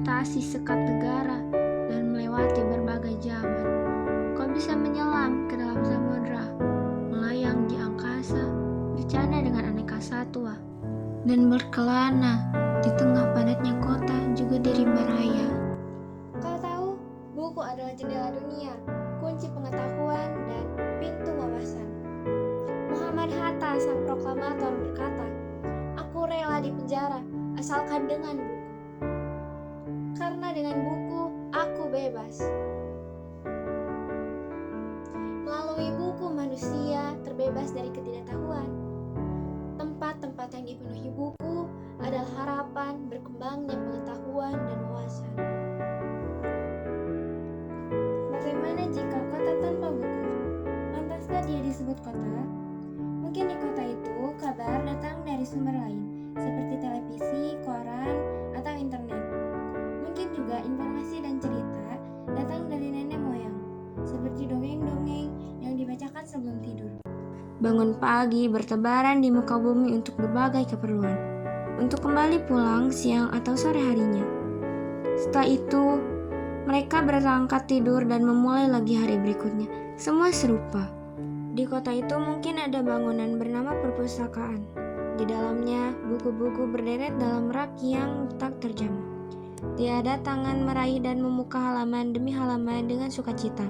melintasi sekat negara dan melewati berbagai zaman. Kau bisa menyelam ke dalam samudra, melayang di angkasa, bercanda dengan aneka satwa, dan berkelana di tengah padatnya kota juga di rimba raya. Kau tahu, buku adalah jendela dunia, kunci pengetahuan, dan pintu wawasan. Muhammad Hatta, sang proklamator, berkata, "Aku rela di penjara, asalkan dengan buku. Karena dengan buku, aku bebas." Melalui buku, manusia terbebas dari ketidaktahuan. Tempat-tempat yang dipenuhi buku adalah harapan berkembangnya pengetahuan dan wawasan. Bagaimana jika kota tanpa buku? Pantaskah dia disebut kota? Mungkin di kota itu kabar datang dari sumber lain, seperti televisi, koran, atau internet. Mungkin juga informasi dan cerita datang dari nenek moyang, seperti dongeng-dongeng yang dibacakan sebelum tidur. Bangun pagi bertebaran di muka bumi untuk berbagai keperluan, untuk kembali pulang siang atau sore harinya. Setelah itu, mereka berangkat tidur dan memulai lagi hari berikutnya. Semua serupa. Di kota itu mungkin ada bangunan bernama perpustakaan. Di dalamnya, buku-buku berderet dalam rak yang tak terjamah. Tiada tangan meraih dan membuka halaman demi halaman dengan sukacita.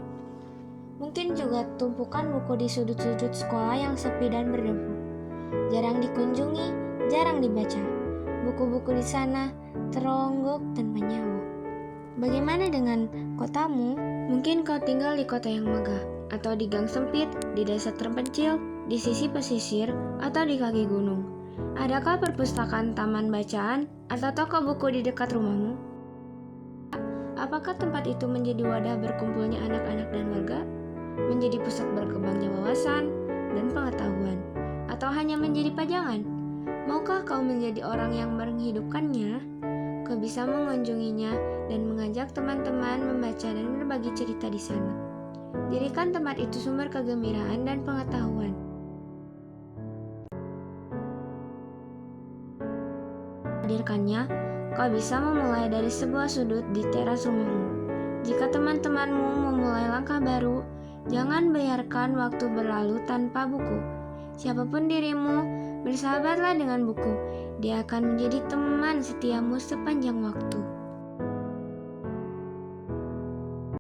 Mungkin juga tumpukan buku di sudut-sudut sekolah yang sepi dan berdebu. Jarang dikunjungi, jarang dibaca. Buku-buku di sana teronggok tanpa nyawa. Bagaimana dengan kotamu? Mungkin kau tinggal di kota yang megah, atau di gang sempit, di desa terpencil, di sisi pesisir, atau di kaki gunung. Adakah perpustakaan taman bacaan atau toko buku di dekat rumahmu? Apakah tempat itu menjadi wadah berkumpulnya anak-anak dan warga? Menjadi pusat berkembangnya wawasan dan pengetahuan? Atau hanya menjadi pajangan? Maukah kau menjadi orang yang menghidupkannya? Kau bisa mengunjunginya dan mengajak teman-teman membaca dan berbagi cerita di sana. Jadikan tempat itu sumber kegembiraan dan pengetahuan. Hadirkannya, kau bisa memulai dari sebuah sudut di teras rumahmu. Jika teman-temanmu memulai langkah baru, jangan biarkan waktu berlalu tanpa buku. Siapapun dirimu, bersahabatlah dengan buku. Dia akan menjadi teman setiamu sepanjang waktu.